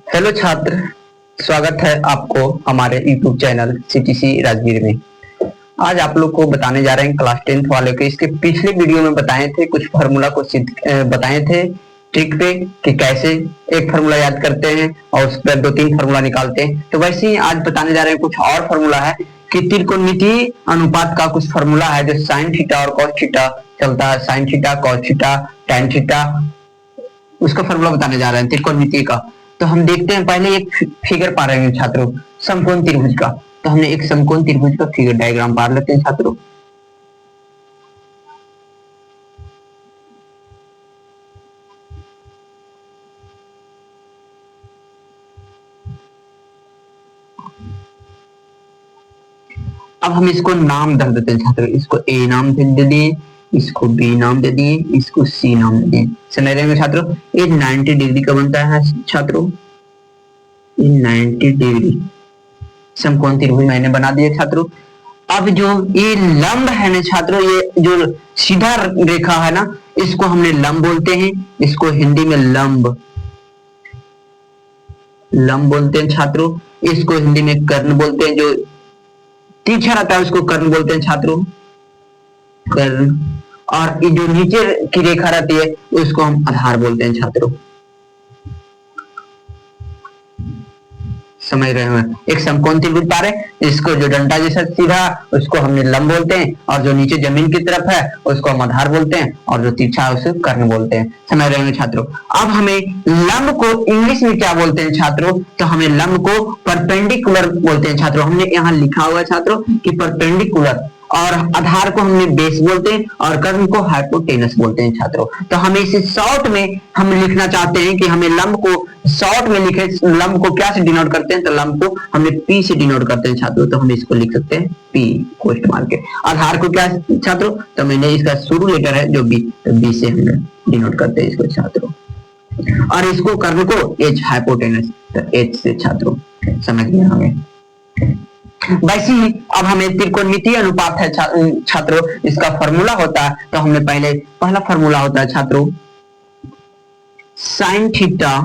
Hello छात्र, स्वागत है आपको हमारे YouTube चैनल सीटीसी राजगीर में। आज आप लोग को बताने जा रहे हैं क्लास 10th वाले के। इसके पिछले वीडियो में बताए थे कुछ फार्मूला को बताए थे ट्रिक पे कि कैसे एक फार्मूला याद करते हैं और उस पर 2-3 फार्मूला निकालते हैं। तो वैसे ही आज बताने जा रहे हैं कुछ और फार्मूला है कि त्रिकोणमितीय अनुपात का कुछ फार्मूला है जो साइन थीटा और कॉस थीटा चलता है। Sine theta, cos theta, tan theta, उसका फार्मूला बताने जा रहे हैं त्रिकोणमितीय का। तो हम देखते हैं, पहले एक फिगर पा रहे हैं छात्रों समकोण त्रिभुज का। तो हमने एक समकोण त्रिभुज का फिगर डायग्राम पा लेते हैं छात्रों। अब हम इसको नाम दे देते हैं छात्रों। इसको ए नाम दे दिए, इसको बी नाम दे दिए, इसको सी नाम दे दिए। समझ रहे हैं छात्रों? ये 90 डिग्री का बनता है छात्रों। ये 90 डिग्री समकोण त्रिभुज मैंने बना दिया छात्रों। अब जो ये लंब है ना छात्रों, ये जो सीधा रेखा है ना, इसको हमने लंब बोलते हैं। इसको हिंदी में लंब बोलते हैं छात्रों। इसको हिंदी में कर्ण बोलते हैं। जो तिरछा रहता है उसको कर्ण बोलते हैं छात्रों, कर्ण। और ये जो नीचे की रेखा रहती है उसको हम आधार बोलते हैं छात्रों। समझ रहे हैं? एक समकोण त्रिभुज पा रहे, इसको जो डंडा जैसा सीधा उसको हमने लंब बोलते हैं, और जो नीचे जमीन की तरफ है उसको हम आधार बोलते हैं, और जो तिरछा है उसे कर्ण बोलते हैं। समझ रहे हैं छात्रों? अब हमें लंब को इंग्लिश में क्या बोलते हैं छात्रों? तो हमें लंब को परपेंडिकुलर बोलते हैं छात्रों। हमने यहाँ लिखा हुआ है छात्रों कि परपेंडिकुलर, और आधार को हमने बेस बोलते हैं, और कर्ण को हाइपोटेनस बोलते हैं छात्रों। तो हमें इसे शॉर्ट में हम लिखना चाहते हैं कि हमें लंब को शॉर्ट में लिखे। लंब को क्या से डिनोट करते हैं? तो लंब को हमने पी से डिनोट करते हैं छात्रों। तो हम इसको लिख सकते हैं पी को इस्तेमाल के। आधार को क्या छात्रों? तो मैंने इसका शुरू लेटर है जो बी, तो बी से हमने डिनोट करते हैं इसको छात्रों। और इसको कर्ण को एच, हाइपोटेनस, तो एच से छात्रों। समझ गए हमें? वैसे ही अब हमें त्रिकोणमितीय अनुपात है छात्रों, इसका फार्मूला होता है। तो हमने पहला फार्मूला होता है छात्रों साइन थीटा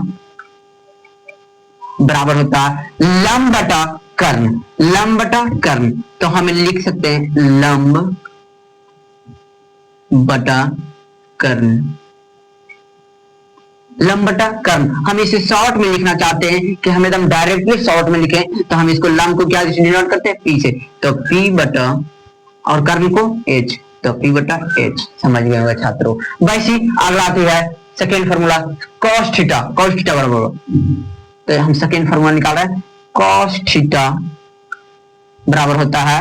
बराबर होता है लंब बटा कर्ण। लंब बटा कर्ण, तो हमें लिख सकते हैं लंब बटा कर्ण। लंब बटा कर्ण, हम इसे शॉर्ट में लिखना चाहते हैं कि हम एकदम डायरेक्टली शॉर्ट में लिखें, तो हम इसको लंब को क्या डिनोट करते हैं? पी से। तो पी बटा, और कर्ण को एच, तो पी बटा एच। समझ गए होंगे छात्रों? वैसे अगला आती है second formula cos theta. Cos theta बराबर, तो हम सेकेंड फार्मूला निकाल रहे हैं। कॉस थीटा बराबर होता है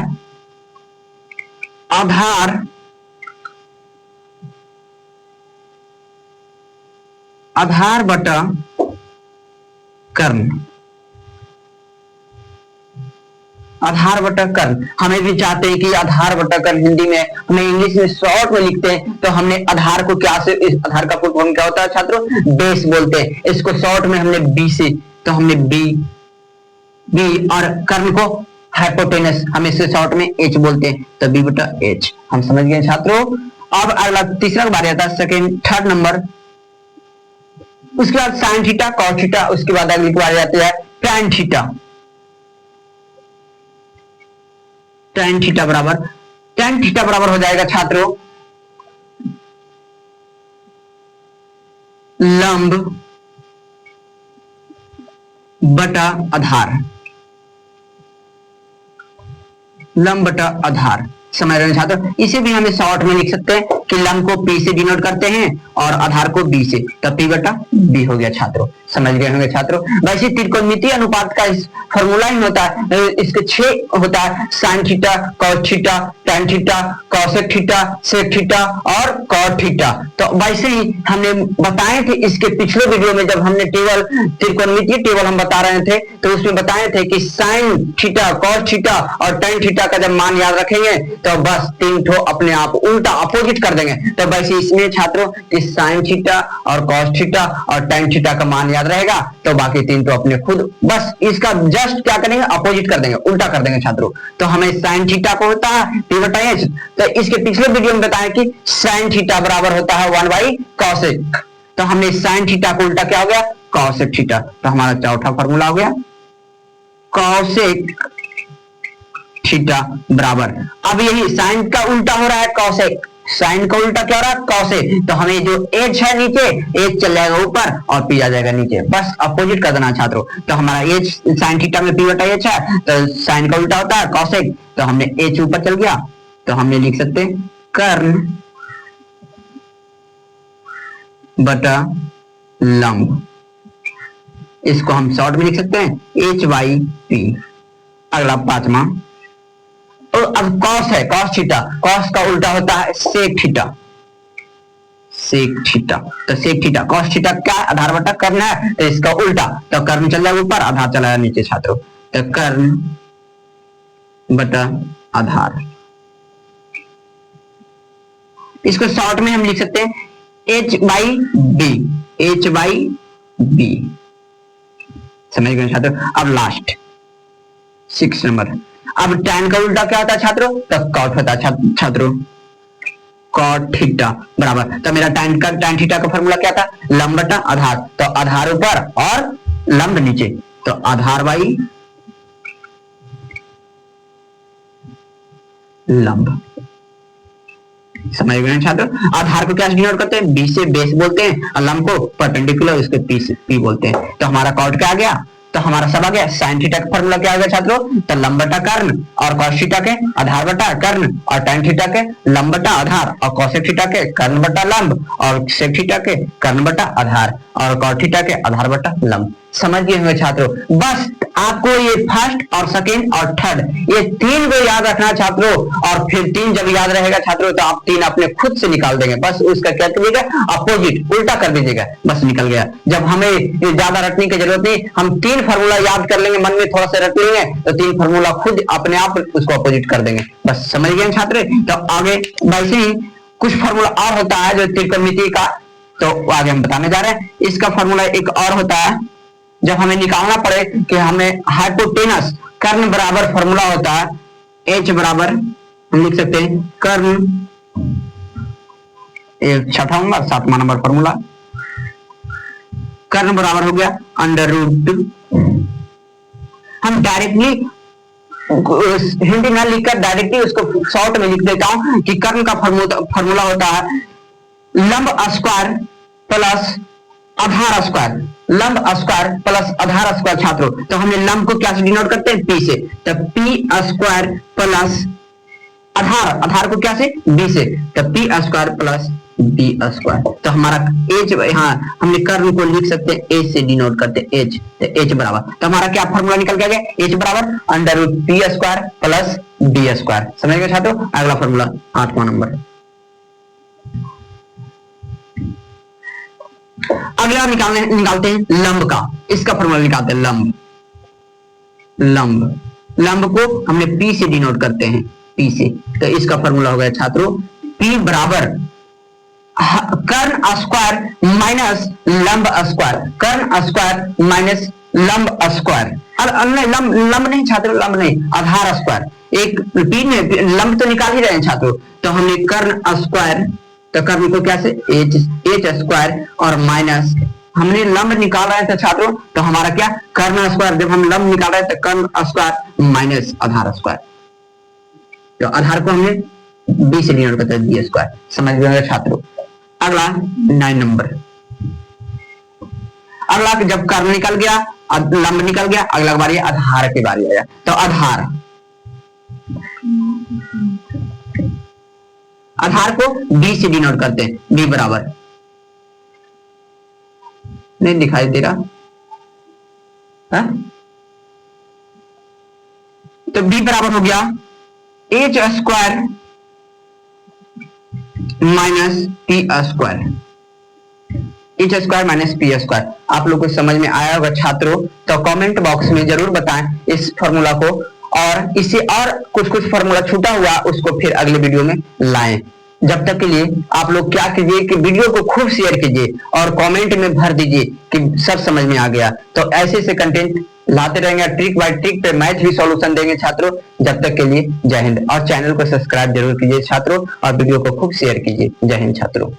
आधार बटा कर्ण। आधार बटा कर्ण, हमें भी चाहते हैं कि आधार बटा कर्ण हिंदी में हमें इंग्लिश में शॉर्ट में लिखते हैं। तो हमने आधार को क्या से, इस आधार का फुल फॉर्म क्या होता है छात्रों? बेस बोलते हैं। इसको शॉर्ट में हमने बी से, तो हमने बी, और कर्ण को हाइपोटेनस, हम इससे शॉर्ट में एच बोलते हैं, तो बी बटा एच। हम समझ गए छात्रों? अब अगला तीसरा बार आता है थर्ड नंबर। उसके बाद साइन थीटा, कॉस थीटा, उसके बाद अगली बार आती है टैन थीटा। टैन थीटा बराबर हो जाएगा छात्रों लंब बटा आधार। लंब बटा आधार। समझ रहे हैं छात्र? इसे भी हमें शॉर्ट में लिख सकते हैं कि लंब को पी से डिनोट करते हैं और आधार को बी से, तो पी बटा बी हो गया छात्रों। समझ गए होंगे छात्रों? वैसे त्रिकोणमितीय अनुपात का इस फॉर्मूला ही होता है, इसके 6 होता है। Sine theta, cos theta, tan theta, cosec theta, sec theta और कॉट थीटा। तो वैसे ही हमने बताए थे इसके पिछले वीडियो में, जब हमने टेबल त्रिकोणमितीय टेबल हम बता रहे थे, तो उसमें बताए थे कि साइन थीटा, कॉस थीटा और टैन थीटा का जब मान याद रखेंगे तो बस 3 ठो अपने आप उल्टा अपोजिट कर देंगे। तो वैसे इसमें छात्रों कि साइन थीटा और कॉस थीटा और टैन थीटा का मान याद रहेगा, तो बाकी 3 तो अपने खुद बस इसका जस्ट क्या करेंगे? अपोजिट कर देंगे, उल्टा कर देंगे छात्रों। तो हमें साइन थीटा को होता है पी बटा एच। तो इसके पिछले वीडियो में बताया कि साइन थीटा बराबर होता है 1 बाई कॉसेक। तो हमने साइन थीटा को उल्टा क्या हो गया? Cosec theta. तो हमारा चौथा फॉर्मूला हो गया कॉसेक थीटा बराबर, अब यही साइन का उल्टा हो रहा है कॉसेक, साइन का उल्टा क्या हो रहा है कॉसेक, तो हमें जो एच है नीचे एच चल जाएगा ऊपर और पी आ जाएगा नीचे, बस अपोजिट कर देना छात्रों। तो हमारा एच साइन थीटा में पी बटा एच है, तो साइन का उल्टा होता है कॉसेक, तो हमने एच ऊपर चल गया, तो हमने लिख सकते हैं कर्ण बटा लंब, इसको हम शॉर्ट में लिख सकते हैं एच बाई पी। अगला पांचवा, और अब कॉस है कॉस थीटा, कॉस का उल्टा होता है सेक थीटा, सेक थीटा, तो सेक थीटा कॉस थीटा क्या आधार बटा कर्ण है, तो इसका उल्टा, तो कर्ण चल जाएगा ऊपर आधार चला जाएगा नीचे छात्रों, तो कर्ण बटा आधार। इसको शॉर्ट में हम लिख सकते हैं H by B, H by B, समझ गए छात्रों। अब लास्ट 6 नंबर, अब tan का उल्टा क्या होता है छात्रों, तो cot होता है छात्रों, cot थीटा बराबर, तो मेरा tan थीटा का फॉर्मूला क्या था लंब बटा आधार, तो आधार ऊपर और लंब नीचे, तो आधार बाई लंब, समझ गए छात्रों। आधार को क्या डिनोट करते हैं बी से बेस बोलते हैं, और लंब को परपेंडिकुलर उसके पी बोलते हैं, तो हमारा कॉट क्या आ गया, तो हमारा सब आ गया साइन थीटा का फॉर्मूला क्या आ गया छात्रों, तो लंब बटा कर्ण और कॉस थीटा के आधार बटा कर्ण और tan थीटा के लंब बटा आधार और कोसेक थीटा के कर्ण बटा लंब और सेक थीटा के कर्ण बटा आधार और कॉट थीटा के आधार बटा लंब। समझ गए होंगे छात्रों। बस आपको ये फर्स्ट और सेकेंड और थर्ड ये तीन को याद रखना छात्रों, और फिर तीन जब याद रहेगा छात्रों तो आप तीन अपने खुद से निकाल देंगे, बस उसका क्या कीजिएगा अपोजिट उल्टा कर दीजिएगा, बस निकल गया। जब हमें ज्यादा रटने की जरूरत नहीं, हम तीन फार्मूला याद कर लेंगे, मन में थोड़ा सा रट लेंगे तो तीन फार्मूला खुद अपने आप उसको अपोजिट कर देंगे, बस समझ गए छात्र। तो आगे वैसे ही कुछ फार्मूला और होता है जो त्रिकोणमिति का, तो आगे हम बताने जा रहे हैं। इसका फार्मूला एक और होता है जब हमें निकालना पड़े कि हमें हाइपोटेनस कर्ण बराबर फार्मूला होता है एच बराबर, हम लिख सकते हैं कर्ण, एक छठा नंबर 7वां नंबर फार्मूला, कर्ण बराबर हो गया अंडर रूट, हम डायरेक्टली हिंदी ना लिखकर डायरेक्टली उसको शॉर्ट में लिख देता हूं कि कर्ण का फार्मूला होता है लंब स्क्वायर प्लस आधार स्क्वायर, लंब स्क्वायर प्लस आधार स्क्वायर छात्रों। तो हमने लंब को क्या से डिनोट करते हैं पी से, तो पी स्क्वायर प्लस आधार, आधार को क्या से बी से, तो P square plus B square. तो हमारा एच, हाँ हमने कर्ण को लिख सकते हैं एच से डिनोट करते हैं एच, तो एच बराबर, तो हमारा क्या फार्मूला निकल के गया एच बराबर under root P square plus B square. समझ गए छात्रों। अगला फार्मूला 8वां नंबर, अगला निकालते हैं लंब का, इसका फॉर्मूला निकालते हैं लंब, लंब, लंब को हमने P से डिनोट करते हैं P से, तो इसका फॉर्मूला हो गया छात्रों P बराबर कर्ण स्क्वायर माइनस लंब स्क्वायर, कर्ण स्क्वायर माइनस लंब स्क्वायर, लंब नहीं छात्रों, लंब नहीं आधार स्क्वायर, एक P में लंब तो निकाल ही रहे हैं छात्रों, तो हमने कर्ण स्क्वायर, तो कर्ण को क्या से एच स्क्वायर और माइनस हमने लंब निकाल रहे थे छात्रों, तो हमारा क्या कर्ण स्क्वायर, जब हम लंब निकाल रहे थे कर्ण स्क्वायर माइनस आधार स्क्वायर, तो आधार को हमने बी से डिनोट करते हैं बी स्क्वायर। समझ गए छात्रों। अगला 9 नंबर, अगला जब कर्ण निकल गया लंब निकल गया, अगला बारी आधार की बारी आया, तो आधार, आधार को बी से डिनोट करते हैं, बी बराबर, नहीं दिखाई दे रहा है? तो बी बराबर हो गया H square minus P square, H square minus P square. आप लोग को समझ में आया होगा छात्रों, तो कमेंट बॉक्स में जरूर बताएं इस फॉर्मूला को, और इससे और कुछ फार्मूला छूटा हुआ उसको फिर अगले वीडियो में लाएं। जब तक के लिए आप लोग क्या कीजिए कि वीडियो को खूब शेयर कीजिए और कमेंट में भर दीजिए कि सब समझ में आ गया। तो ऐसे से कंटेंट लाते रहेंगे, ट्रिक बाय ट्रिक पे मैथ भी सॉल्यूशन देंगे छात्रों। जब तक के लिए जय हिंद, और चैनल को सब्सक्राइब जरूर कीजिए छात्रों, और वीडियो को खूब शेयर कीजिए। जय हिंद छात्रों।